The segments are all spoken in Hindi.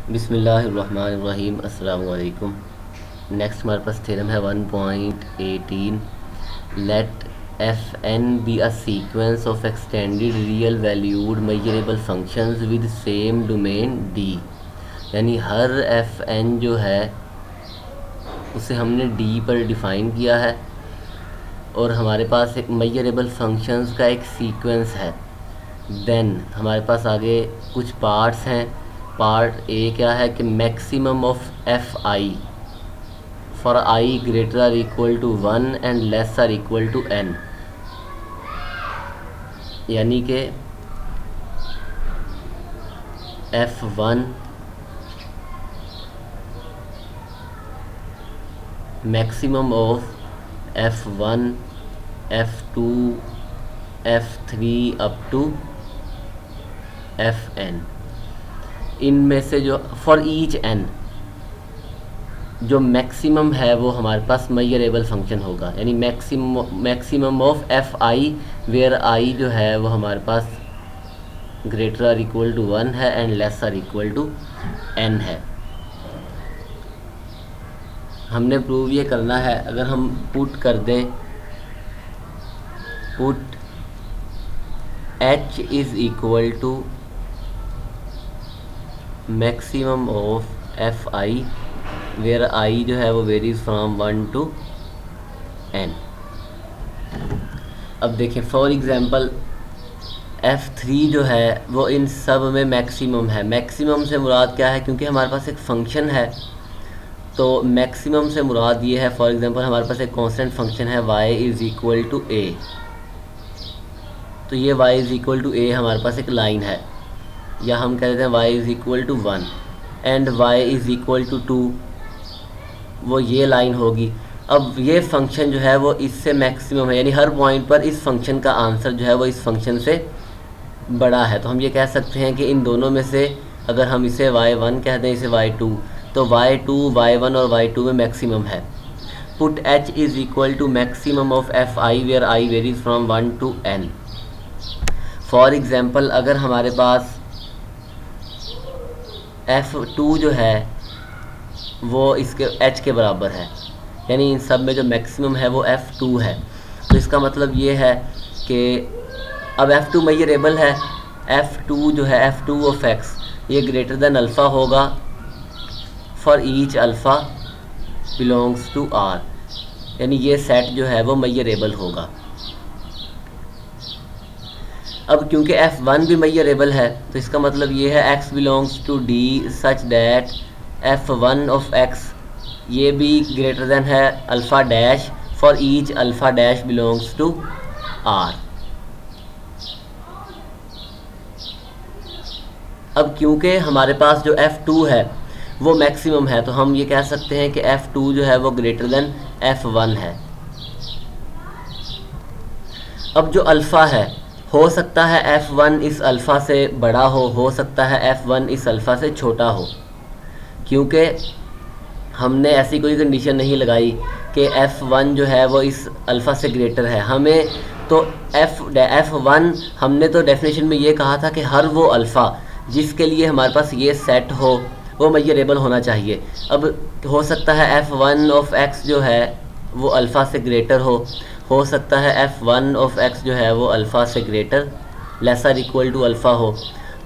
बिस्मिल्लाहिर्रहमानिर्रहीम। अस्सलाम वालेकुम। नेक्स्ट हमारे पास थ्योरम है 1.18। Let F N be a sequence of extended real valued measurable functions with same domain D. यानी हर एफ एन जो है उसे हमने डी पर डिफ़ाइन किया है और हमारे पास एक मेजरेबल फंक्शंस का एक सीक्वेंस है। देन हमारे पास आगे कुछ पार्ट्स हैं। पार्ट ए क्या है कि maximum of F I for I greater or equal to 1 and less or equal to N. यानी कि F1 maximum of F1 F2 F3 up to Fn, इनमें से जो फॉर ईच एन जो मैक्सिमम है वो हमारे पास मेजरेबल फंक्शन होगा। यानी maximum of F I where I जो है वो हमारे पास ग्रेटर आर इक्वल टू 1 है and less or equal to N है। हमने प्रूव ये करना है। अगर हम पुट कर दें put H is equal to maximum of F I where I जो है वो वेरीज फ्राम 1 टू n। अब देखें फॉर एग्ज़ाम्पल F3 जो है वो इन सब में मैक्सिमम है। मैक्सिमम से मुराद क्या है, क्योंकि हमारे पास एक फ़ंक्शन है तो मैक्सिमम से मुराद ये है। फॉर एग्ज़ाम्पल हमारे पास एक कांस्टेंट फंक्शन है y is equal to a, तो ये y is equal to a हमारे पास एक लाइन है, या हम कह देते हैं y is equal to 1 and y is equal to 2, वो ये लाइन होगी। अब ये फंक्शन जो है वो इससे मैक्सिमम है, यानी हर पॉइंट पर इस फंक्शन का आंसर जो है वो इस फंक्शन से बड़ा है। तो हम ये कह सकते हैं कि इन दोनों में से अगर हम इसे y1 कह दें, इसे y2, तो y2 y1 और y2 में मैक्सिमम है। Put h is equal to maximum of F I where I varies from 1 to n। For example अगर हमारे पास F2 जो है वो इसके h के बराबर है, यानी इन सब में जो मैक्सिमम है वो F2 है, तो इसका मतलब ये है कि अब F2 मेजरेबल है। F2 जो है F2 ऑफ x ये ग्रेटर देन अल्फ़ा होगा for each alpha belongs to R, यानी ये सेट जो है वो मेजरेबल होगा। अब क्योंकि F1 भी मेजरेबल है तो इसका मतलब ये है x belongs to D such that F1 of x ये भी ग्रेटर देन है alpha dash for each alpha dash belongs to R। अब क्योंकि हमारे पास जो F2 है वो मैक्सिमम है तो हम ये कह सकते हैं कि F2 जो है वो ग्रेटर देन F1 है। अब जो अल्फ़ा है हो सकता है F1 इस अल्फ़ा से बड़ा हो सकता है F1 इस अल्फ़ा से छोटा हो, क्योंकि हमने ऐसी कोई कंडीशन नहीं लगाई कि F1 जो है वो इस अल्फ़ा से ग्रेटर है। हमें तो F1 हमने तो डेफिनेशन में ये कहा था कि हर वो अल्फ़ा जिसके लिए हमारे पास ये सेट हो वो मेजरेबल होना चाहिए। अब हो सकता है F1 ऑफ x जो है वो अल्फ़ा से ग्रेटर हो सकता है F1 ऑफ x जो है वो अल्फ़ा से greater lesser equal to alpha हो।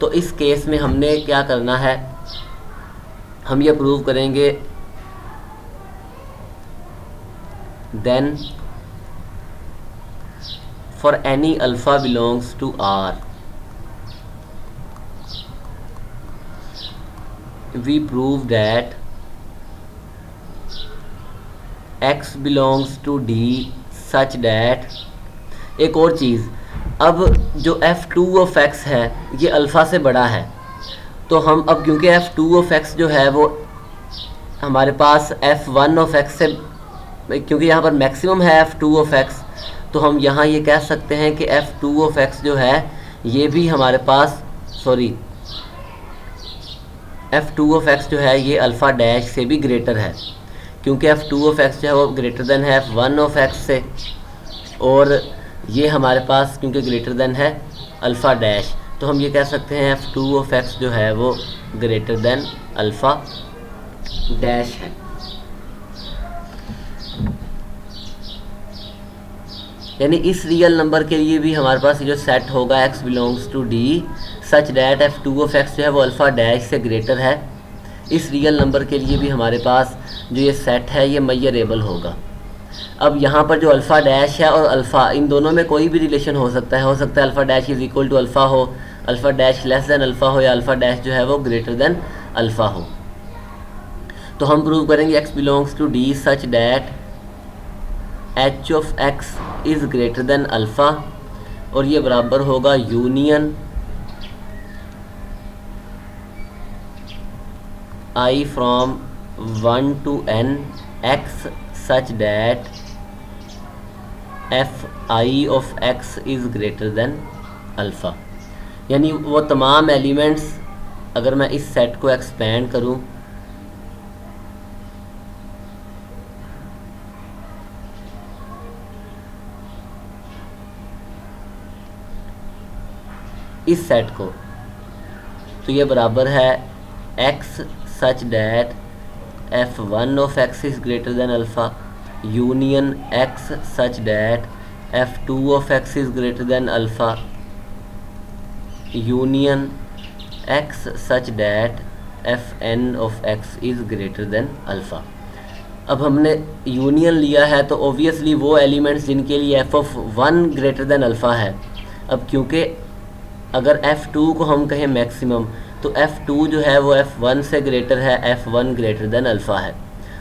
तो इस केस में हमने क्या करना है, हम ये प्रूव करेंगे then for any alpha belongs to R we prove that x belongs to D such that। एक और चीज़, अब जो F2 ऑफ x है ये अल्फ़ा से बड़ा है तो हम अब क्योंकि F2 ऑफ x जो है वो हमारे पास F1 ऑफ x से, क्योंकि यहाँ पर मैक्सिमम है F2 ऑफ x, तो हम यहाँ ये कह सकते हैं कि F2 ऑफ x जो है ये भी हमारे पास F2 ऑफ x जो है ये अल्फ़ा डैश से भी ग्रेटर है, क्योंकि F2 ऑफ x जो है वो ग्रेटर देन है F1 ऑफ x से, और ये हमारे पास क्योंकि ग्रेटर देन है अल्फ़ा डैश तो हम ये कह सकते हैं f2 ऑफ x जो है वो ग्रेटर देन अल्फ़ा डैश है। यानी इस रियल नंबर के लिए भी हमारे पास जो सेट होगा x belongs to d such that f2 of x जो है वो अल्फ़ा डैश से ग्रेटर है, इस रियल नंबर के लिए भी हमारे पास जो ये सेट है ये मेजरेबल होगा। अब यहाँ पर जो अल्फ़ा डैश है और अल्फ़ा, इन दोनों में कोई भी रिलेशन हो सकता है alpha dash is equal to alpha हो, alpha dash less than alpha हो, या अल्फ़ा डैश जो है वो ग्रेटर देन अल्फ़ा हो। तो हम प्रूव करेंगे x belongs to d such that h of x is greater than alpha, और ये बराबर होगा union I from 1 to n x such that f I of x is greater than alpha. यानी वो तमाम एलिमेंट्स, अगर मैं इस सेट को एक्सपेंड करूं इस सेट को, तो ये बराबर है x such that f1 of x is greater than alpha union x such that f2 of x is greater than alpha union x such that fn of x is greater than alpha. अब हमने यूनियन लिया है तो ओबियसली वो एलिमेंट्स जिनके लिए f of 1 greater than alpha है। अब क्योंकि अगर f2 को हम कहें मैक्सिमम, तो f2 जो है वो f1 से ग्रेटर है, f1 ग्रेटर देन अल्फ़ा है,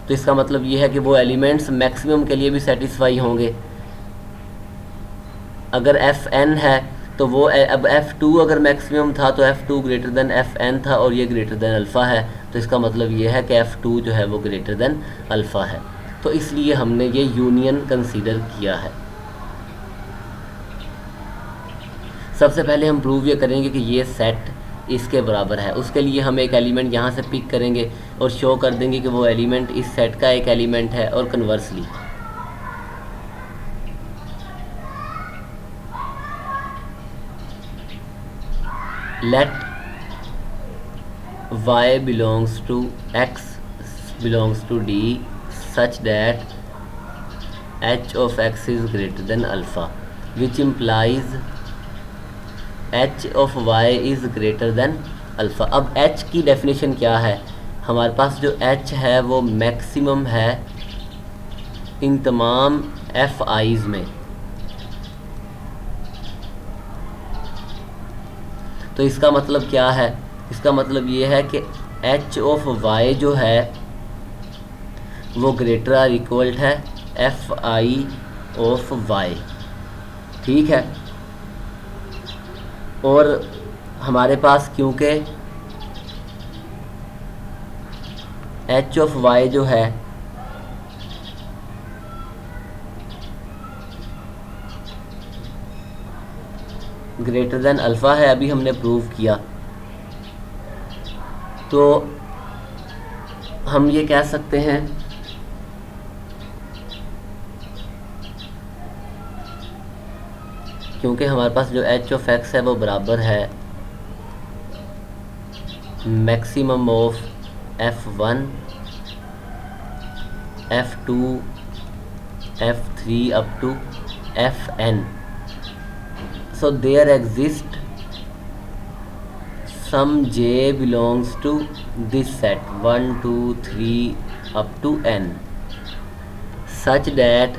तो इसका मतलब ये है कि वो एलिमेंट्स मैक्सिमम के लिए भी सेटिस्फाई होंगे। अगर fn है तो वो अब f2 अगर मैक्सिमम था तो f2 ग्रेटर देन fn था, और ये ग्रेटर देन अल्फ़ा है, तो इसका मतलब ये है कि f2 जो है वो ग्रेटर देन अल्फ़ा है। तो इसलिए हमने ये यूनियन कंसीडर किया है। सबसे पहले हम प्रूव ये करेंगे कि ये सेट इसके बराबर है। उसके लिए हम एक एलिमेंट यहाँ से पिक करेंगे और शो कर देंगे कि वो एलिमेंट इस सेट का एक एलिमेंट है, और conversely let y belongs to x belongs to d such that h of x is greater than alpha, which implies h of y is greater than alpha. अब h की डेफिनेशन क्या है? हमारे पास जो h है वो मैक्सिमम है इन तमाम f(i)s में। तो इसका मतलब क्या है? इसका मतलब ये है कि h ऑफ y जो है वो ग्रेटर आर इक्वल है fi ऑफ y, ठीक है। और हमारे पास क्योंकि h ऑफ y जो है ग्रेटर देन अल्फ़ा है, अभी हमने प्रूव किया, तो हम ये कह सकते हैं क्योंकि हमारे पास जो h ऑफ x है वो बराबर है maximum of f1 f2 f3 up to fn। So there exists some j belongs to this set 1 2 3 up to n such that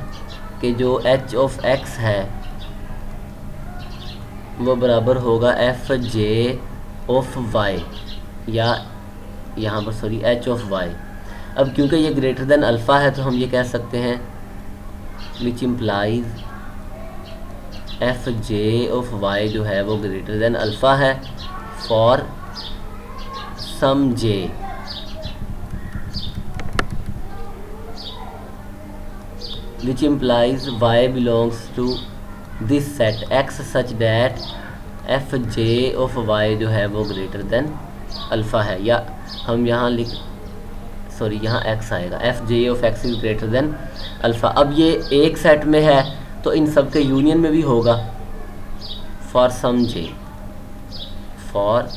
कि जो h of x है वो बराबर होगा fj of y, या यहाँ पर सॉरी h of y। अब क्योंकि ये ग्रेटर देन अल्फ़ा है तो हम ये कह सकते हैं which implies fj of y जो है वो ग्रेटर देन अल्फ़ा है for some j, which implies y belongs to this set x such that fj of y जो है वो ग्रेटर देन अल्फ़ा है, या हम यहाँ यहाँ x आएगा fj of x is greater than alpha. अब ये एक सेट में है तो इन सब के यूनियन में भी होगा for some j। For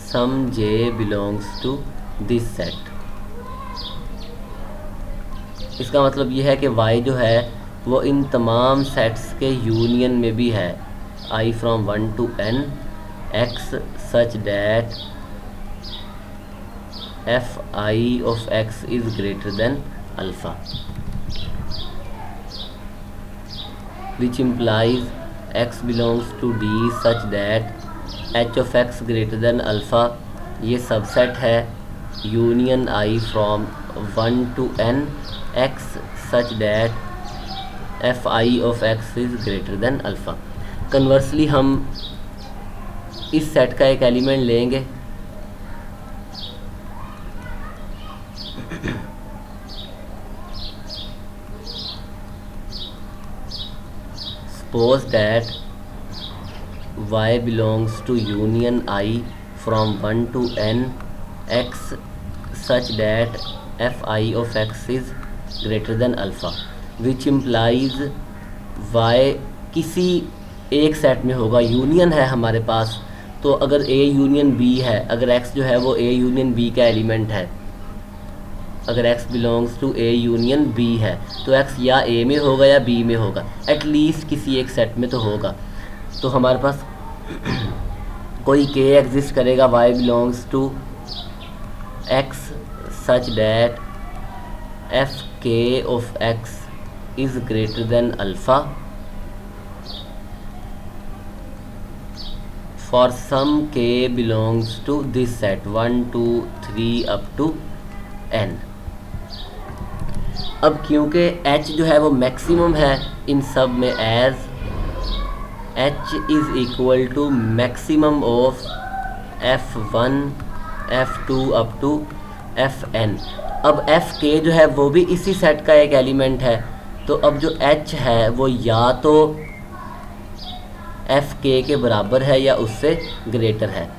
some j belongs to this set. इसका मतलब ये है कि y जो है वो इन तमाम सेट्स के यूनियन में भी है, I from 1 to n x such that fi of x is greater than alpha, which implies x belongs to D such that h of x greater than alpha ये सबसेट है union I from 1 to n x such that fi of x is greater than alpha। Conversely हम इस सेट का एक एलिमेंट लेंगे suppose that y belongs to union I from 1 to n x such that fi of x is greater than alpha, which implies y किसी एक सेट में होगा। यूनियन है हमारे पास, तो अगर a यूनियन b है, अगर x जो है वो a यूनियन b का एलिमेंट है, अगर x belongs to a union b है तो x या a में होगा या b में होगा, एटलीस्ट किसी एक सेट में तो होगा। तो हमारे पास कोई k एग्जिस्ट करेगा y belongs to x such that F K of x is greater than alpha for some k belongs to this set 1 2 3 up to n। अब क्योंकि h जो है वो मैक्सिमम है इन सब में, as h is equal to maximum of f1 f2 up to fn। अब fk जो है वो भी इसी सेट का एक एलिमेंट है, तो अब जो h है वो या तो fk के बराबर है या उससे ग्रेटर है।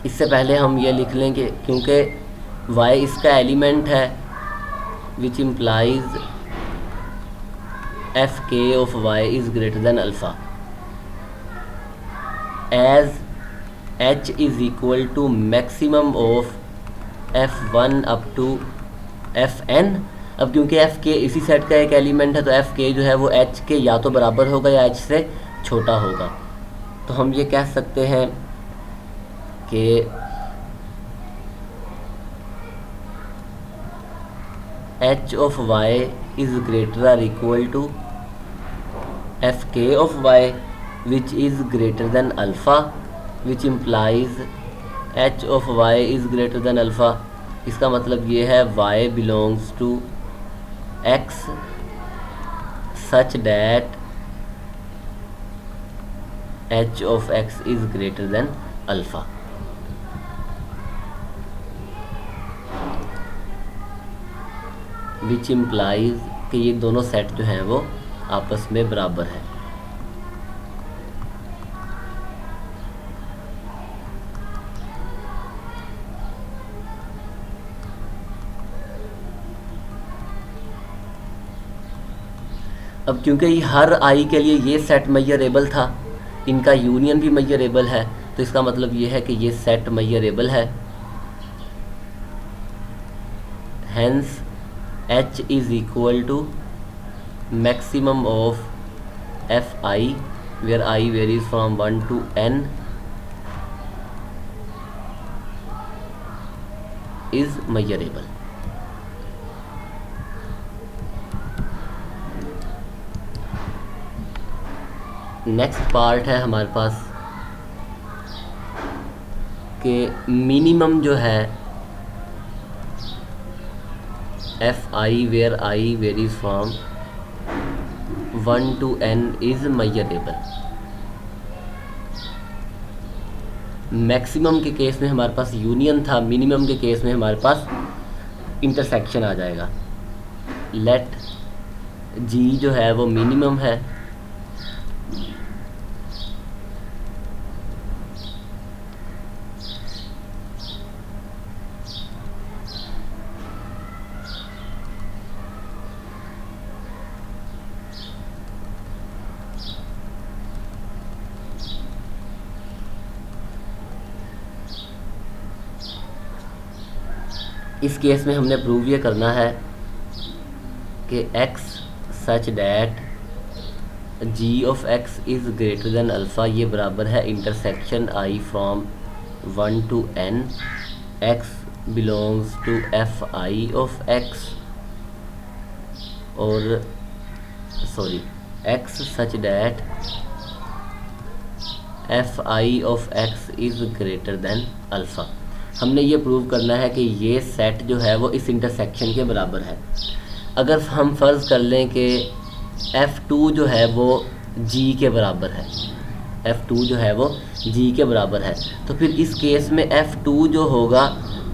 इससे पहले हम ये लिख लें कि क्योंकि y इसका एलिमेंट है, which implies F K of y is greater than alpha, as h is equal to maximum of f1 up to fn। अब क्योंकि f के इसी सेट का एक एलिमेंट है तो f के जो है वो h के या तो बराबर होगा या h से छोटा होगा। तो हम ये कह सकते हैं कि h of y is greater or equal to fk of y which is greater than alpha, which implies h of y is greater than alpha। इसका मतलब ये है y belongs to x such that h of x is greater than alpha। Which implies कि ये दोनों सेट जो हैं वो आपस में बराबर है। अब क्योंकि हर आई के लिए ये सेट मेजरेबल था, इनका यूनियन भी मेजरेबल है, तो इसका मतलब ये है कि ये सेट मेजरेबल है। Hence h is equal to maximum of fi where I varies from 1 to n is measurable। Next part है हमारे पास कि मिनिमम जो है fi where I varies from 1 to n is measurable। Maximum के केस में हमारे पास यूनियन था, मिनिमम के केस में हमारे पास इंटरसेक्शन आ जाएगा। लेट g जो है वो मिनिमम है, इस केस में हमने प्रूव ये करना है कि x such that g of x is greater than alpha, ये बराबर है intersection i from 1 to n, x belongs to F I of x, और sorry x such that F I of x is greater than alpha. हमने ये प्रूव करना है कि ये सेट जो है वो इस इंटरसेक्शन के बराबर है। अगर हम फ़र्ज़ कर लें कि F2 जो है वो G के बराबर है, F2 जो है वो G के बराबर है, तो फिर इस केस में F2 जो होगा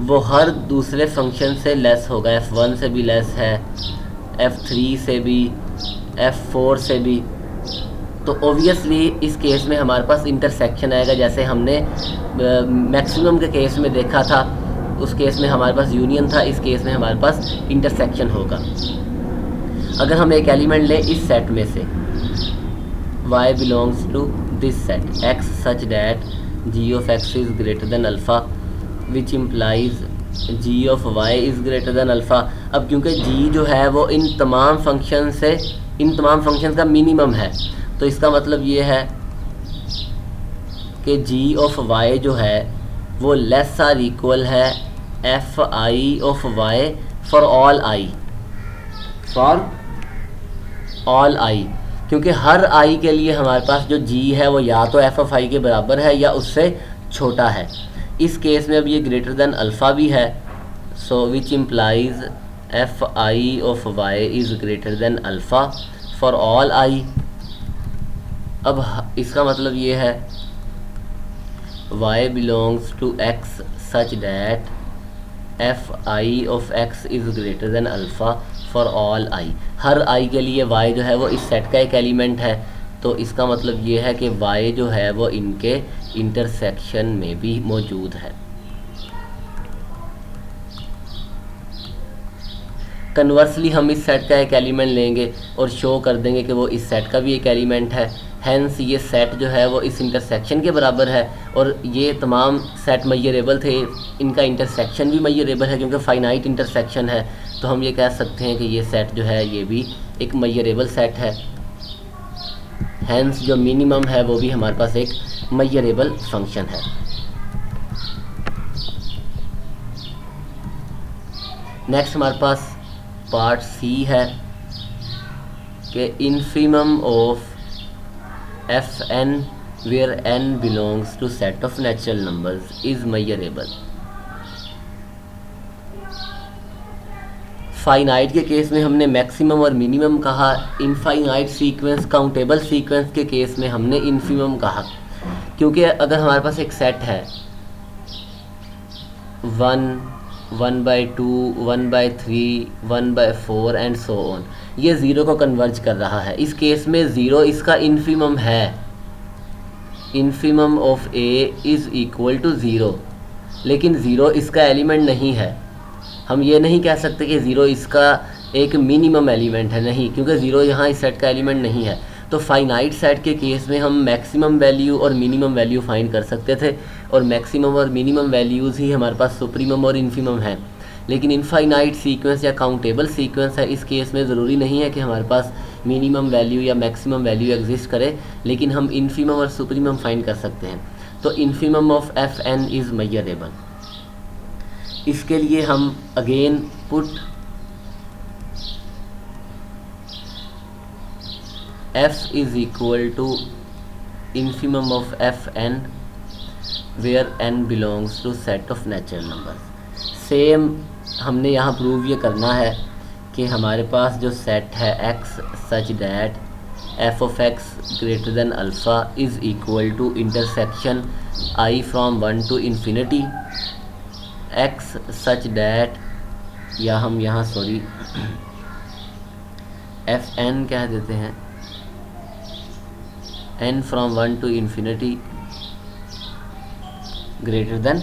वो हर दूसरे फंक्शन से लेस होगा। F1 से भी लेस है, F3 से भी, F4 से भी। तो ओबियसली इस केस में हमारे पास इंटरसेक्शन आएगा, जैसे हमने मैक्सिमम के केस में देखा था। उस केस में हमारे पास यूनियन था, इस केस में हमारे पास इंटरसेक्शन होगा। अगर हम एक एलिमेंट लें इस सेट में से, y belongs to this set, x such that g of x is greater than alpha which implies g of y is greater than alpha. अब क्योंकि g जो है वो इन तमाम फंक्शन का मिनिमम है, तो इसका मतलब ये है कि g ऑफ y जो है वो लेस आर इक्वल है F I of y for all I, क्योंकि हर i के लिए हमारे पास जो g है वो या तो एफ ऑफ आई के बराबर है या उससे छोटा है। इस केस में अब ये ग्रेटर देन अल्फ़ा भी है, so which implies F I of y is greater than alpha for all i। अब इसका मतलब ये है y belongs to x such that F I of x is greater than alpha for all i। हर i के लिए y जो है वो इस सेट का एक एलिमेंट है, तो इसका मतलब ये है कि y जो है वो इनके इंटरसेक्शन में भी मौजूद है। कन्वर्सली हम इस सेट का एक एलिमेंट लेंगे और शो कर देंगे कि वो इस सेट का भी एक एलिमेंट है, हैंस ये सेट जो है वो इस इंटरसेक्शन के बराबर है। और ये तमाम सेट मेजरेबल थे, इनका इंटरसेक्शन भी मेजरेबल है क्योंकि फाइनाइट इंटरसेक्शन है, तो हम ये कह सकते हैं कि ये सेट जो है ये भी एक मेजरेबल सेट है। हैंस जो मिनिमम है वो भी हमारे पास एक मेजरेबल फंक्शन है। नेक्स्ट हमारे पास पार्ट सी है कि infimum of F N where N belongs to set of natural numbers is measurable. Finite के केस में हमने मैक्सिमम और मिनिमम कहा, इनफाइनाइट सीक्वेंस काउंटेबल सीक्वेंस के केस में हमने इन्फीमम कहा, क्योंकि अगर हमारे पास एक सेट है 1/2, 1/3, 1/4 एंड सो ऑन, ये ज़ीरो को कन्वर्ज कर रहा है। इस केस में ज़ीरो इसका इन्फीमम है। Infimum of A is equal to zero, लेकिन ज़ीरो इसका एलिमेंट नहीं है। हम ये नहीं कह सकते कि ज़ीरो इसका एक मिनिमम एलिमेंट है, नहीं, क्योंकि ज़ीरो यहाँ इस सेट का एलिमेंट नहीं है। तो फाइनाइट सेट के केस में हम मैक्सिमम वैल्यू और मिनिमम वैल्यू फाइंड कर सकते थे, और मैक्सिमम और मिनिमम वैल्यूज़ ही हमारे पास सुप्रीमम और इन्फीमम है। लेकिन इनफाइनाइट सीक्वेंस या काउंटेबल सीक्वेंस है, इस केस में ज़रूरी नहीं है कि हमारे पास मिनिमम वैल्यू या मैक्सिमम वैल्यू एग्जिस्ट करे, लेकिन हम इन्फीमम और सुप्रीमम फाइंड कर सकते हैं। तो infimum of F N is measurable. इसके लिए हम again put f is equal to infimum of F N where n belongs to set of natural number. Same हमने यहाँ प्रूव ये करना है कि हमारे पास जो सेट है x such that f of x greater than alpha is equal to intersection i from 1 to infinity x such that, या हम यहाँ सॉरी एफ एन कह देते हैं, n from 1 to infinity greater than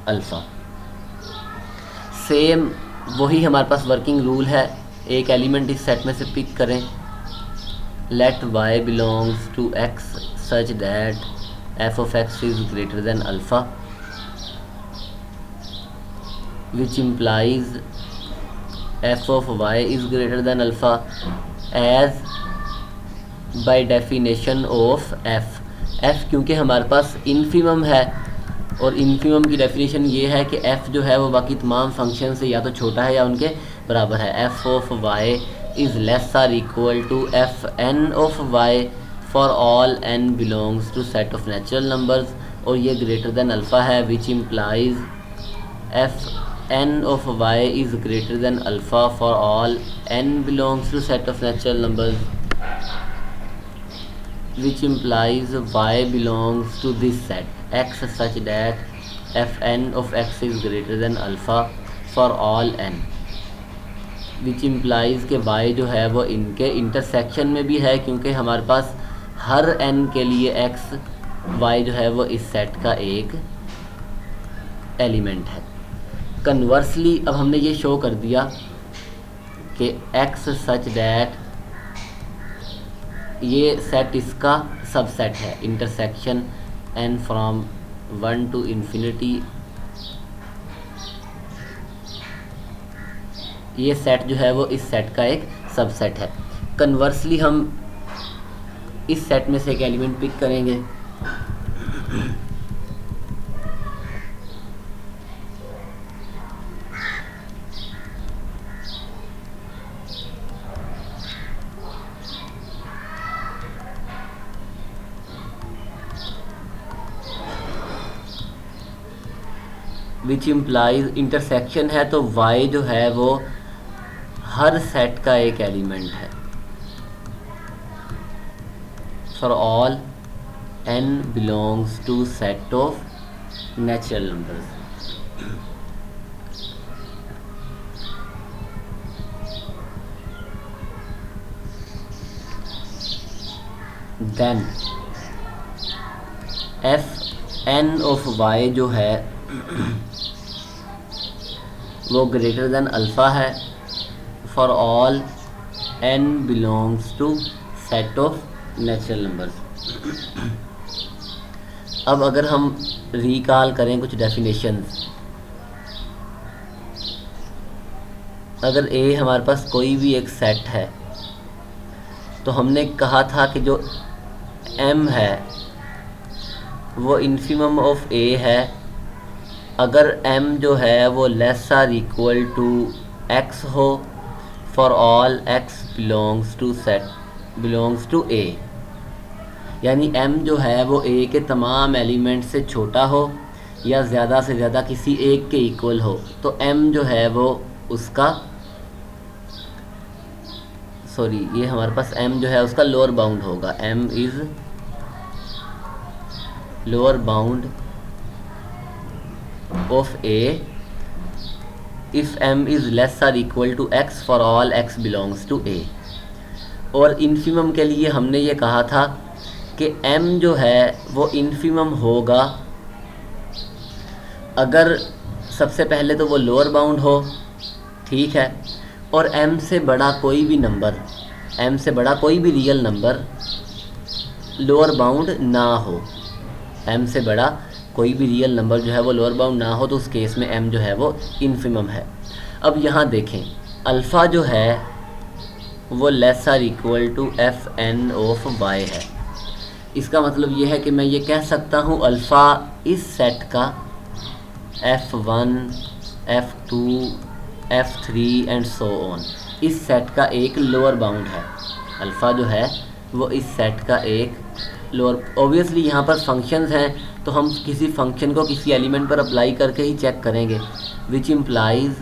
alpha. Same वही हमारे पास वर्किंग रूल है। एक एलिमेंट इस सेट में से पिक करें, let y belongs to x such that f of x is greater than alpha. Which implies F of Y is greater than alpha as by definition of F. F क्योंकि हमारे पास इन्फीमम है और इन्फीमम की डेफिनेशन ये है कि एफ जो है वो बाकी तमाम फंक्शन से या तो छोटा है या उनके बराबर है। F of Y is less or equal to F N of Y for all N belongs to set of natural numbers, और ये ग्रेटर देन अल्फ़ा है, which implies F N of Y is greater than alpha for all N belongs to set of natural numbers, which implies y belongs to this set x such that fn of x is greater than alpha for all n, which implies कि y जो है वो इनके इंटरसेक्शन में भी है क्योंकि हमारे पास हर n के लिए x y जो है वो इस सेट का एक एलिमेंट है। कन्वर्सली अब हमने ये शो कर दिया कि x सच दैट ये सेट इसका सबसेट है, intersection n from 1 to infinity, ये सेट जो है वो इस सेट का एक सबसेट है। कन्वर्सली हम इस सेट में से एक एलिमेंट पिक करेंगे, विच इम्प्लाइज इंटरसेक्शन है तो y जो है वो हर सेट का एक एलिमेंट है for all n belongs to set of natural numbers. Then F N of y जो है वो ग्रेटर देन अल्फ़ा है for all n belongs to set of natural numbers. अब अगर हम रिकॉल करें कुछ डेफिनेशंस, अगर a हमारे पास कोई भी एक सेट है तो हमने कहा था कि जो m है वो इन्फीमम ऑफ a है अगर m जो है वो less or equal to x हो for all x belongs to a, यानी m जो है वो a के तमाम एलिमेंट से छोटा हो या ज़्यादा से ज़्यादा किसी एक के इक्वल हो, तो m जो है वो उसका ये हमारे पास m जो है उसका लोअर बाउंड होगा। m is lower bound of a if m is less or equal to x for all x belongs to a। और इन्फीमम के लिए हमने ये कहा था कि m जो है वो इन्फीमम होगा अगर सबसे पहले तो वो लोअर बाउंड हो, ठीक है, और m से बड़ा कोई भी नंबर, m से बड़ा कोई भी रियल नंबर लोअर बाउंड ना हो, m से बड़ा कोई भी रियल नंबर जो है वो लोअर बाउंड ना हो, तो उस केस में m जो है वो इन्फीमम है। अब यहाँ देखें अल्फ़ा जो है वो less or equal to F N of Y है। इसका मतलब ये है कि मैं ये कह सकता हूँ अल्फ़ा इस सेट का f1 f2 f3 and so on इस सेट का एक लोअर बाउंड है। अल्फ़ा जो है वो इस सेट का एक लोअर, ऑब्वियसली यहाँ पर फंक्शंस हैं तो हम किसी फंक्शन को किसी एलिमेंट पर अप्लाई करके ही चेक करेंगे, which implies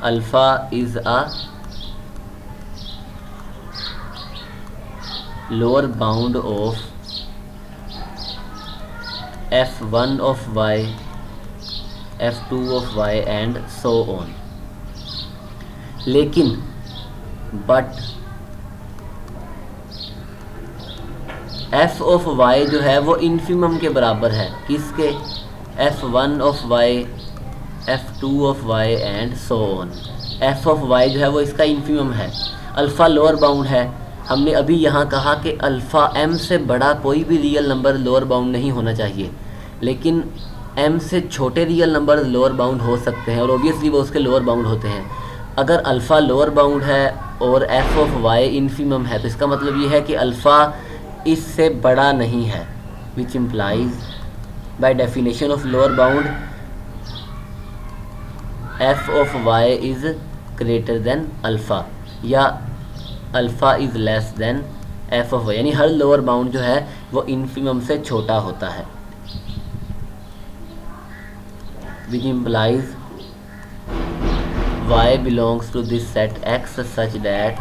alpha is a lower bound of f1 of y, f2 of y and so on. लेकिन बट f ऑफ y जो है वो इन्फीमम के बराबर है, किसके? f1 of y, f2 of y and so on. f of y जो है वो इसका इन्फीमम है, अल्फ़ा लोअर बाउंड है। हमने अभी यहाँ कहा कि अल्फ़ा m से बड़ा कोई भी रियल नंबर लोअर बाउंड नहीं होना चाहिए, लेकिन m से छोटे रियल नंबर लोअर बाउंड हो सकते हैं और ऑब्वियसली वो उसके लोअर बाउंड होते हैं। अगर अल्फ़ा लोअर बाउंड है और f ऑफ y इन्फिमम है तो इसका मतलब ये है कि अल्फ़ा इससे बड़ा नहीं है, which implies by definition of lower bound f of y is greater than alpha या alpha is less than f of y, यानी हर लोअर बाउंड जो है वो इन्फिमम से छोटा होता है, which implies y belongs to this set x such that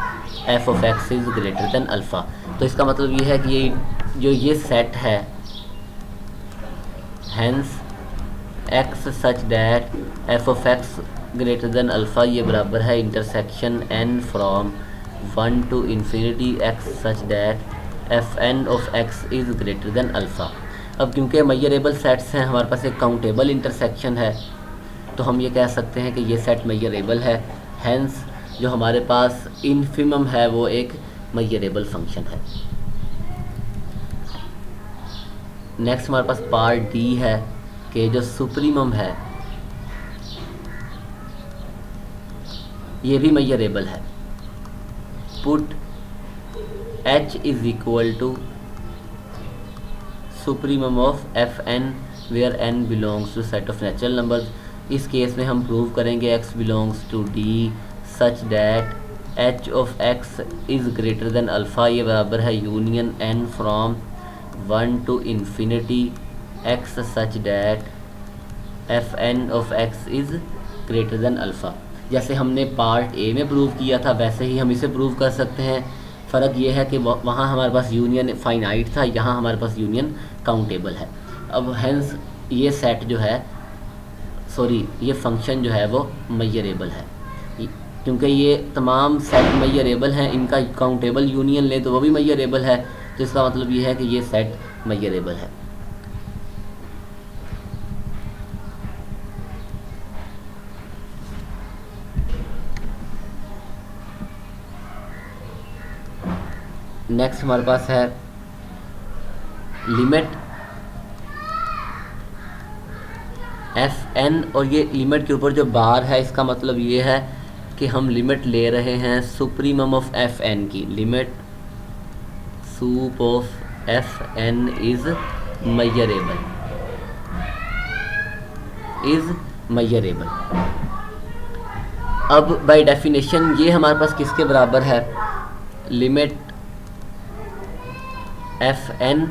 f of x is greater than alpha. तो इसका मतलब ये है कि ये सेट है, hence x such that f of x greater than alpha ये बराबर है intersection n from 1 to infinity x such that f n of x is greater than alpha. अब क्योंकि मेजरेबल सेट्स हैं, हमारे पास एक काउंटेबल इंटरसेक्शन है, तो हम ये कह सकते हैं कि ये सेट मेजरेबल है, हेंस जो हमारे पास इन्फिमम है वो एक मेजरेबल फंक्शन है। नेक्स्ट हमारे पास पार्ट डी है कि जो सुप्रीमम है ये भी मेजरेबल है। Put h is equal to supremum of F N where n belongs to set of natural numbers. इस केस में हम प्रूव करेंगे x belongs to d such that h of x is greater than alpha, ये बराबर है union n from 1 to infinity x such that F N of x is greater than alpha. जैसे हमने पार्ट ए में प्रूव किया था वैसे ही हम इसे प्रूव कर सकते हैं। फ़र्क ये है कि वहाँ हमारे पास यूनियन फाइनाइट था, यहाँ हमारे पास यूनियन काउंटेबल है। अब हेंस ये सेट जो है ये फंक्शन जो है वो मेजरेबल है, क्योंकि ये तमाम सेट मेजरेबल हैं, इनका काउंटेबल यूनियन ले तो वो भी मेजरेबल है, तो इसका मतलब ये है कि ये सेट मेजरेबल है। नेक्स्ट हमारे पास है लिमिट एफ एन, और ये लिमिट के ऊपर जो बार है इसका मतलब ये है कि हम लिमिट ले रहे हैं सुप्रीमम ऑफ एफ एन की। Limit sup of F N is measurable. अब बाय डेफिनेशन ये हमारे पास किसके बराबर है, लिमिट एफ एन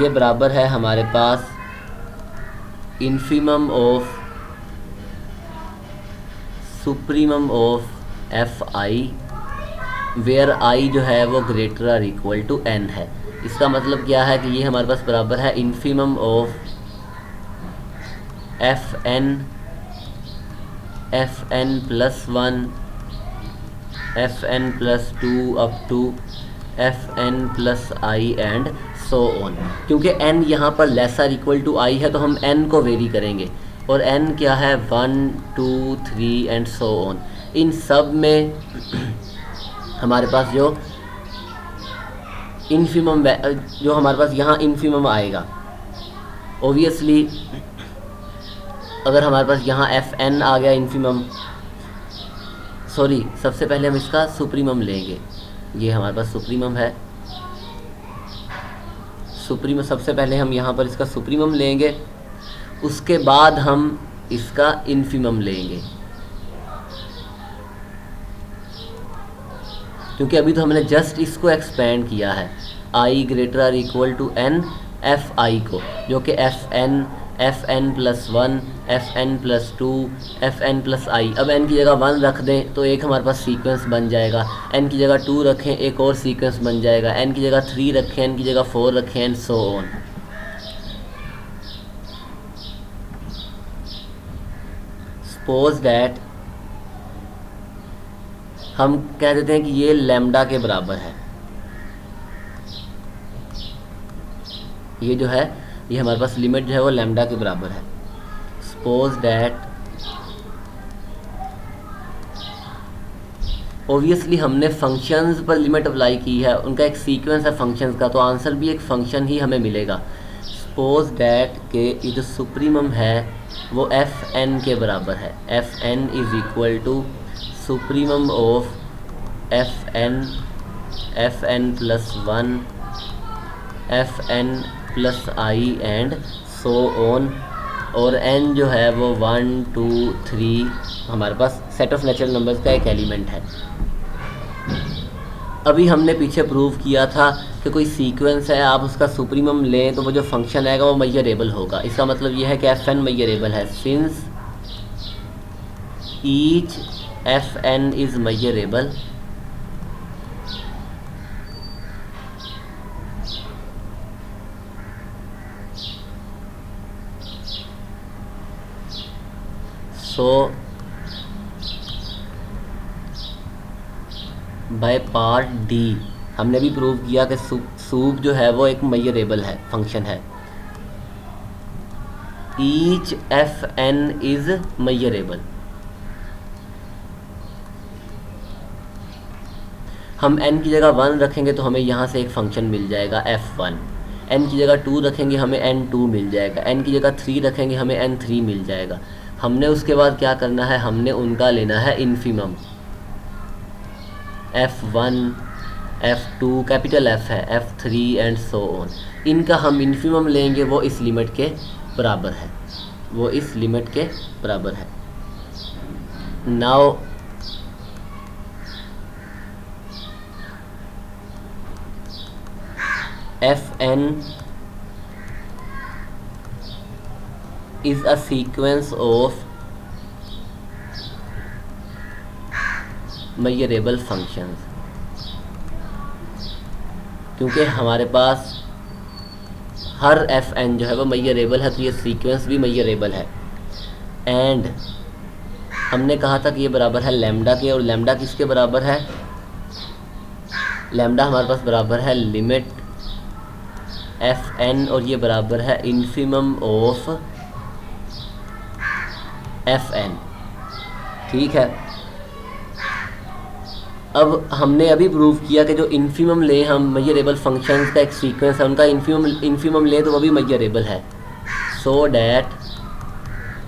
ये बराबर है हमारे पास infimum of supremum of F I where I जो है वो greater or equal to N है। इसका मतलब क्या है कि ये हमारे पास बराबर है infimum of F N plus 1 F N plus 2 up to F N plus I and so on. क्योंकि n यहाँ पर लेसर इक्वल टू आई है तो हम n को वेरी करेंगे, और n क्या है 1 2 3 एंड सो ऑन। इन सब में हमारे पास जो इन्फिमम जो हमारे पास यहाँ इन्फिमम आएगा, ओबियसली अगर हमारे पास यहाँ एफ एन आ गया इन्फिमम, सबसे पहले हम इसका सुप्रीमम लेंगे। ये हमारे पास सुप्रीमम है, सुप्रीमम सबसे पहले हम यहाँ पर इसका सुप्रीमम लेंगे, उसके बाद हम इसका इन्फिमम लेंगे, क्योंकि अभी तो हमने जस्ट इसको एक्सपेंड किया है I greater or equal to N F I को, जो कि F N plus 1 F N plus 2 F N plus I. अब एन की जगह 1 रख दें तो एक हमारे पास सीक्वेंस बन जाएगा, एन की जगह 2 रखें एक और सीक्वेंस बन जाएगा, एन की जगह 3 रखें एन की जगह 4 रखें and so on. Suppose that हम कह देते हैं कि ये लैम्डा के बराबर है, ये जो है ये हमारे पास लिमिट जो है वो लैम्डा के बराबर है। सपोज दैट ओबियसली हमने फंक्शंस पर लिमिट अप्लाई की है, उनका एक सीक्वेंस है फंक्शंस का, तो आंसर भी एक फंक्शन ही हमें मिलेगा। सपोज दैट के ये जो सुप्रीमम है वो एफ एन के बराबर है। F N is equal to supremum of F N plus 1 F N plus I and so on, और n जो है वो 1 2 3 हमारे पास सेट ऑफ नेचुरल नंबर्स का एक एलिमेंट है। अभी हमने पीछे प्रूव किया था कि कोई सीक्वेंस है, आप उसका सुप्रीमम लें तो वो जो फंक्शन आएगा वो मेजरेबल होगा। इसका मतलब ये है कि एफ एन मेजरेबल है। Since each F N is measurable, so by part D हमने भी प्रूव किया कि सूप जो है वो एक मेजरेबल है, फंक्शन है। Each F N is measurable. हम n की जगह 1 रखेंगे तो हमें यहाँ से एक फंक्शन मिल जाएगा f1। n की जगह 2 रखेंगे हमें n2 मिल जाएगा। n की जगह 3 रखेंगे हमें n3 मिल जाएगा। हमने उसके बाद क्या करना है, हमने उनका लेना है infimum. f1 f2 capital F है, f3 एंड सो ऑन। इनका हम इन्फीमम लेंगे, वो इस लिमिट के बराबर है, वो इस लिमिट के बराबर है। Now fn is a sequence of measurable functions। क्योंकि हमारे पास हर fn जो है वो मेजरेबल है, तो ये सीक्वेंस भी मेजरेबल है। एंड हमने कहा था कि ये बराबर है लैम्डा के, और लैम्डा किसके बराबर है, लैम्डा हमारे पास बराबर है लिमिट fn, और ये बराबर है इन्फीमम ऑफ fn। ठीक है, अब हमने अभी प्रूव किया कि जो इन्फीमम ले हम मेजरेबल फंक्शंस का एक सीक्वेंस है, उनका इन्फीमम ले तो वो भी मेजरेबल है। So that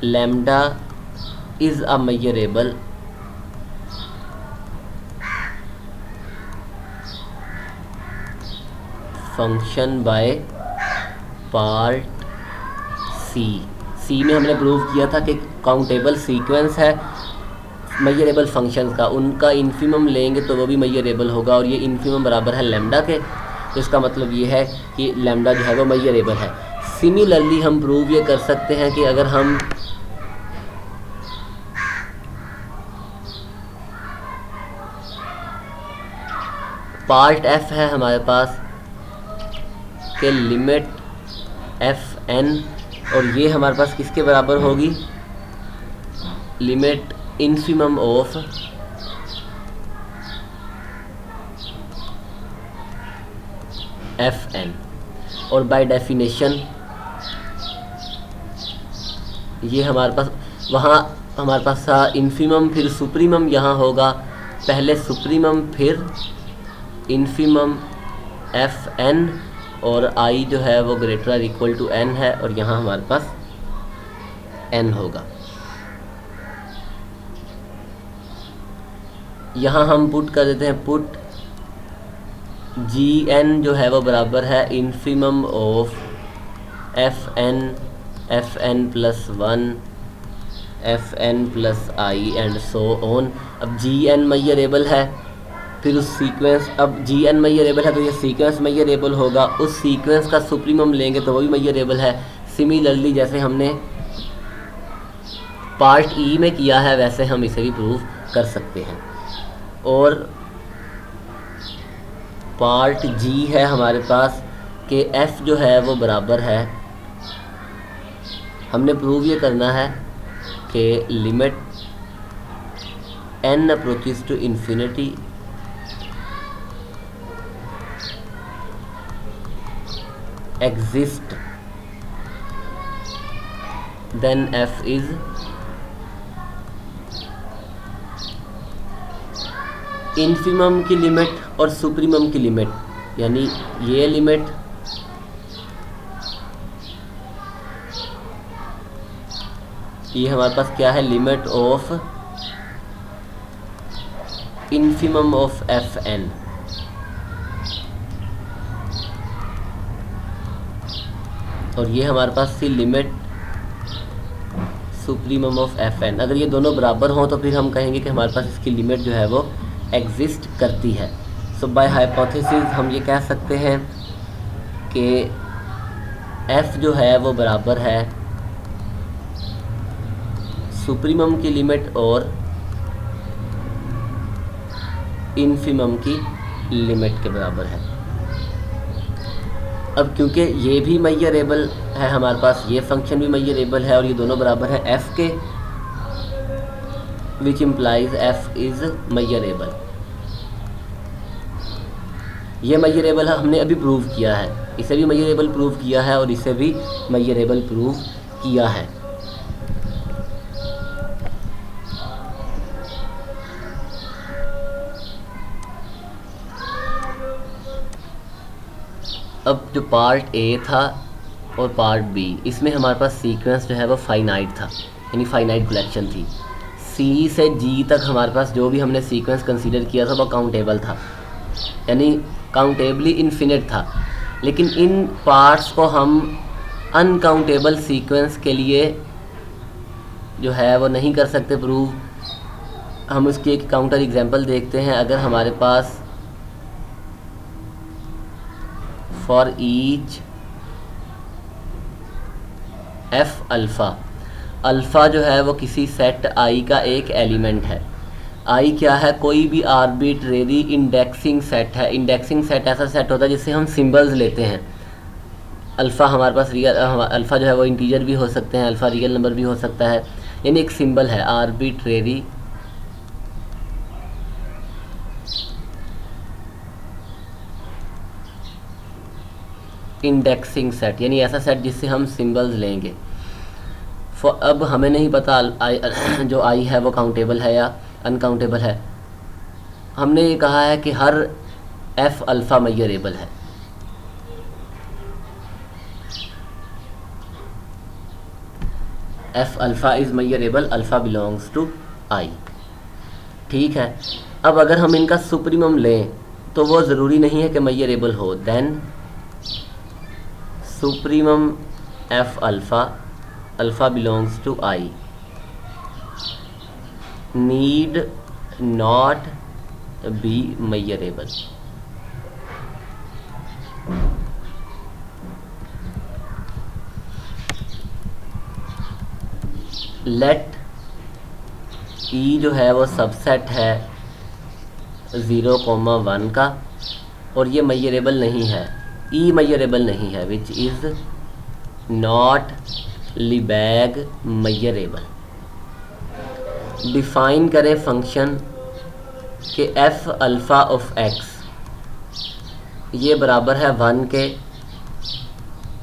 lambda is a measurable function by part C में हमने प्रूव किया था कि काउंटेबल सीक्वेंस है मेजरेबल फंक्शंस का, उनका इन्फीमम लेंगे तो वो भी मेजरेबल होगा, और ये इन्फीमम बराबर है लैम्डा के। तो इसका मतलब ये है कि लैम्डा जो है वो मेजरेबल है। सिमिलरली हम प्रूव ये कर सकते हैं कि अगर हम पार्ट f है हमारे पास के लिमिट fn, और ये हमारे पास किसके बराबर होगी, लिमिट इन्फीमम ऑफ fn, और बाय डेफिनेशन ये हमारे पास वहाँ हमारे पास था इन्फीमम फिर सुप्रीमम, यहाँ होगा पहले सुप्रीमम फिर इन्फीमम fn, और i जो है वो ग्रेटर और इक्वल टू n है, और यहाँ हमारे पास n होगा। यहाँ हम पुट कर देते हैं, पुट gn जो है वो बराबर है infimum of fn plus 1 fn plus i and so on. अब gn मेजरेबल है, फिर उस सीक्वेंस, अब gn मेजरेबल है तो ये सीक्वेंस मेजरेबल होगा, उस सीक्वेंस का सुप्रीमम लेंगे तो वो भी मेजरेबल है। सिमिलरली जैसे हमने पार्ट ई में किया है वैसे हम इसे भी प्रूव कर सकते हैं। और पार्ट जी है हमारे पास कि f जो है वो बराबर है, हमने प्रूव ये करना है कि limit n approaches to infinity exist then f is infimum की लिमिट और सुप्रीमम की लिमिट, यानी ये लिमिट ये हमारे पास क्या है, limit of infimum of F N. और ये हमारे पास थी limit supremum of F N. अगर ये दोनों बराबर हों तो फिर हम कहेंगे कि हमारे पास इसकी लिमिट जो है वो एग्जिस्ट करती है। सो बाय हाइपोथेसिस हम ये कह सकते हैं कि एफ जो है वो बराबर है सुप्रीमम की लिमिट और इन्फिमम की लिमिट के बराबर है। अब क्योंकि ये भी मेजरेबल है हमारे पास, ये फंक्शन भी मेजरेबल है और ये दोनों बराबर है एफ़ के, विच इम्प्लाइज एफ इज़ मेजरेबल। ये मेजरेबल हमने अभी प्रूव किया है, इसे भी मेजरेबल प्रूव किया है और इसे भी मेजरेबल प्रूव किया है। अब जो पार्ट ए था और पार्ट बी, इसमें हमारे पास सीक्वेंस जो है वो फाइनाइट था, यानी फाइनाइट कलेक्शन थी। सी से जी तक हमारे पास जो भी हमने सीक्वेंस कंसीडर किया था वो काउंटेबल था, यानी काउंटेबली इन्फिनिट था। लेकिन इन पार्ट्स को हम अनकाउंटेबल सीक्वेंस के लिए जो है वो नहीं कर सकते प्रूव। हम उसकी एक काउंटर एग्जांपल देखते हैं। अगर हमारे पास for each f alpha, alpha जो है वो किसी सेट आई का एक एलिमेंट है। आई क्या है, कोई भी आर्बिट्रेरी इंडेक्सिंग सेट है। इंडेक्सिंग सेट ऐसा सेट होता है जिससे हम सिंबल्स लेते हैं। अल्फ़ा हमारे पास रियल, अल्फ़ा जो है वो इंटीजर भी हो सकते हैं, अल्फ़ा रियल नंबर भी हो सकता है, यानी एक सिंबल है आर्बिट्रेरी इंडेक्सिंग सेट, यानी ऐसा सेट जिससे हम सिंबल्स लेंगे। अब हमें नहीं पता जो आई है वो काउंटेबल है या अनकाउंटेबल है। हमने ये कहा है कि हर एफ अल्फ़ा मेजरेबल है। F alpha is measurable, alpha belongs to I. ठीक है, अब अगर हम इनका सुप्रीमम लें तो वो ज़रूरी नहीं है कि मेजरेबल हो। Then supremum f alpha, alpha belongs to I, need not be measurable. Let E जो है वो सबसेट है 0,1 का और ये मेजरेबल नहीं है, ई मेजरेबल नहीं है, which is not Lebesgue measurable. Define करें फंक्शन कि एफ अल्फ़ा ऑफ एक्स ये बराबर है 1 के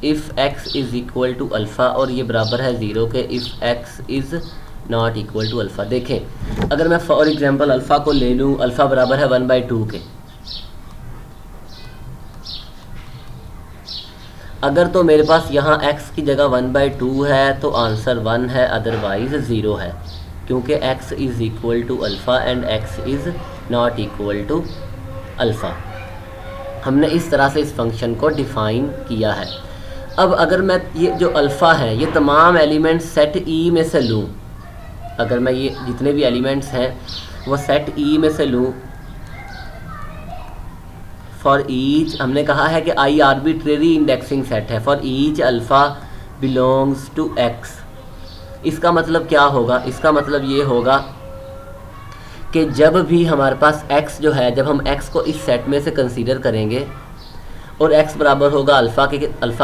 if x is equal to alpha, और ये बराबर है 0 के if x is not equal to alpha. देखें, अगर मैं फॉर एग्जांपल अल्फ़ा को ले लूँ, अल्फ़ा बराबर है 1/2 के, अगर तो मेरे पास यहाँ x की जगह 1/2 है तो आंसर 1 है, अदरवाइज़ 0 है, क्योंकि x is equal to alpha and x is not equal to alpha. हमने इस तरह से इस फंक्शन को डिफ़ाइन किया है। अब अगर मैं ये जो अल्फ़ा है ये तमाम एलिमेंट्स सेट ई में से लूँ, अगर मैं ये जितने भी एलिमेंट्स हैं वो सेट ई में से लूँ, फॉर ईच, हमने कहा है कि आई आर्बिट्रेरी इंडेक्सिंग सेट है, for each alpha belongs to X. इसका मतलब क्या होगा, इसका मतलब ये होगा कि जब भी हमारे पास x जो है, जब हम x को इस सेट में से कंसीडर करेंगे और x बराबर होगा अल्फ़ा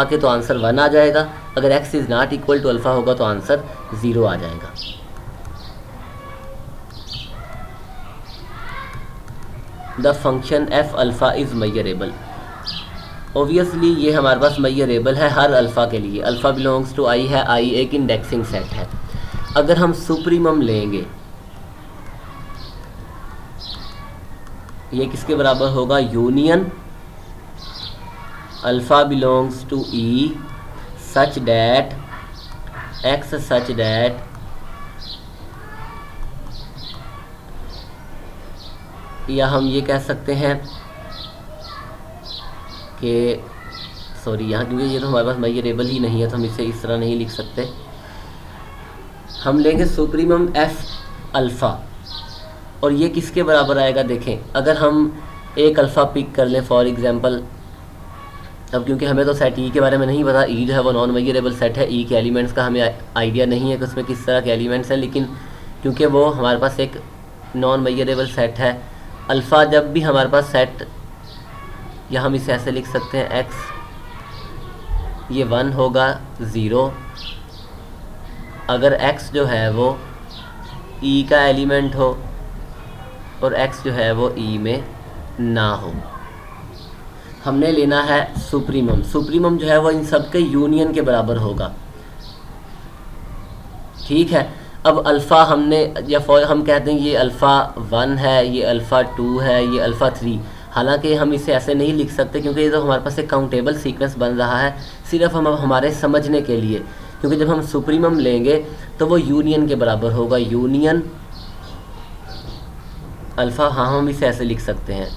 के तो आंसर 1 आ जाएगा। अगर x is not equal to alpha होगा तो आंसर 0 आ जाएगा। The function F alpha is measurable. Obviously ये हमारे पास मेजरेबल है हर अल्फ़ा के लिए। अल्फ़ा बिलोंग्स टू आई है, आई एक इंडेक्सिंग सेट है। अगर हम सुप्रीमम लेंगे, ये किसके बराबर होगा, union alpha belongs to E such that X such that या हम ये कह सकते हैं कि सॉरी यहाँ, क्योंकि ये तो हमारे पास मेजरेबल ही नहीं है तो हम इसे इस तरह नहीं लिख सकते। हम लेंगे सुप्रीमम एफ अल्फ़ा, और ये किसके बराबर आएगा देखें। अगर हम एक अल्फ़ा पिक कर लें फॉर एग्जांपल, अब क्योंकि हमें तो सेट ई के बारे में नहीं पता, ई जो है वो नॉन मेजरेबल सेट है, ई के एलिमेंट्स का हमें आइडिया नहीं है कि उसमें किस तरह के एलिमेंट्स हैं, लेकिन क्योंकि वो हमारे पास एक नॉन मेजरेबल सेट है, अल्फ़ा जब भी हमारे पास सेट, या हम इसे ऐसे लिख सकते हैं एक्स, ये 1 होगा 0 अगर x जो है वो e का एलिमेंट हो और x जो है वो e में ना हो। हमने लेना है सुप्रीमम। सुप्रीमम जो है वो इन सब के यूनियन के बराबर होगा, ठीक है। अब अल्फ़ा हमने, या हम कहते हैं ये अल्फ़ा 1 है, ये अल्फ़ा 2 है, ये अल्फ़ा 3, हालांकि हम इसे ऐसे नहीं लिख सकते क्योंकि ये तो हमारे पास एक काउंटेबल सीक्वेंस बन रहा है, सिर्फ हम हमारे समझने के लिए, क्योंकि जब हम सुप्रीमम लेंगे तो वो यूनियन के बराबर होगा, यूनियन अल्फ़ा। हाँ, हम इसे ऐसे लिख सकते हैं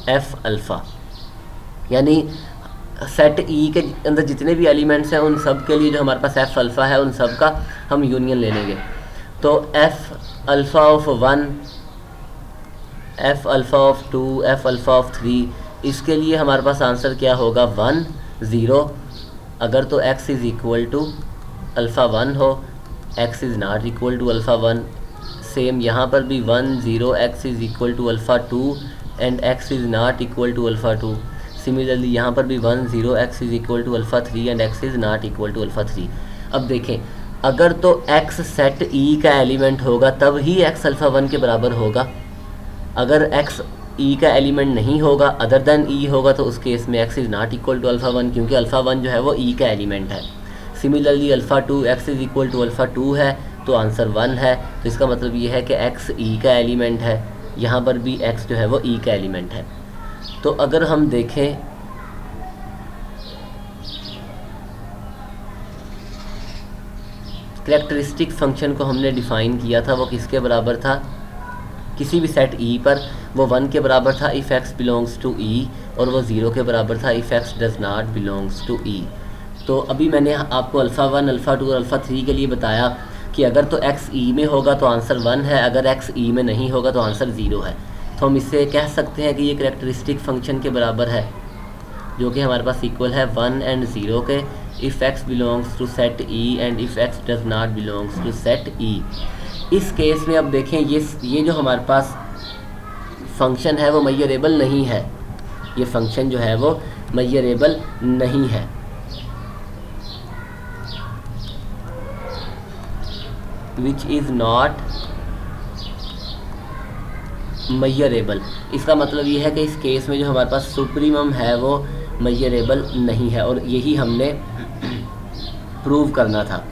एफ अल्फ़ा, यानी सेट ई के अंदर जितने भी एलिमेंट्स हैं उन सब के लिए जो हमारे पास एफ अल्फ़ा है उन सब का हम यूनियन ले लेंगे। तो F alpha of 1, F alpha of 2, F alpha of 3, इसके लिए हमारे पास आंसर क्या होगा 1 0। अगर तो x is equal to alpha 1 हो, x is not equal to alpha 1। Same यहाँ पर भी 1 0, x is equal to alpha 2 and x is not equal to alpha 2। Similarly यहाँ पर भी 1 0, x is equal to alpha 3 and x is not equal to alpha 3। अब देखें, अगर तो x सेट e का एलिमेंट होगा तब ही x अल्फ़ा 1 के बराबर होगा। अगर x e का एलिमेंट नहीं होगा, अदर देन e होगा, तो उस केस में x is not equal to alpha 1, क्योंकि अल्फ़ा 1 जो है वो e का एलिमेंट है। Similarly alpha 2, x is equal to alpha 2 है तो आंसर 1 है। तो इसका मतलब ये है कि x e का एलिमेंट है, यहाँ पर भी x जो है वो e का एलिमेंट है। तो अगर हम देखें कैरेक्टरिस्टिक फंक्शन को हमने डिफ़ाइन किया था, वो किसके बराबर था, किसी भी सेट e पर वो 1 के बराबर था if x belongs to e, और वो 0 के बराबर था if x does not belongs to e। तो अभी मैंने आपको अल्फ़ा 1, अल्फ़ा 2 और अल्फ़ा 3 के लिए बताया कि अगर तो x e में होगा तो आंसर 1 है, अगर x e में नहीं होगा तो आंसर 0 है। तो हम इससे कह सकते हैं कि ये कैरेक्टरिस्टिक फंक्शन के बराबर है, जो कि हमारे पास इक्वल है 1 एंड 0 के, if x belongs to set e and if x does not belongs to set e। इस केस में अब देखें, ये जो हमारे पास फंक्शन है वो मेजरेबल नहीं है, ये फंक्शन जो है वो मेजरेबल नहीं है। विच इज़ नॉट मेजरेबल, इसका मतलब ये है कि इस केस में जो हमारे पास सुप्रीमम है वो मेजरेबल नहीं है, और यही हमने प्रूव करना था।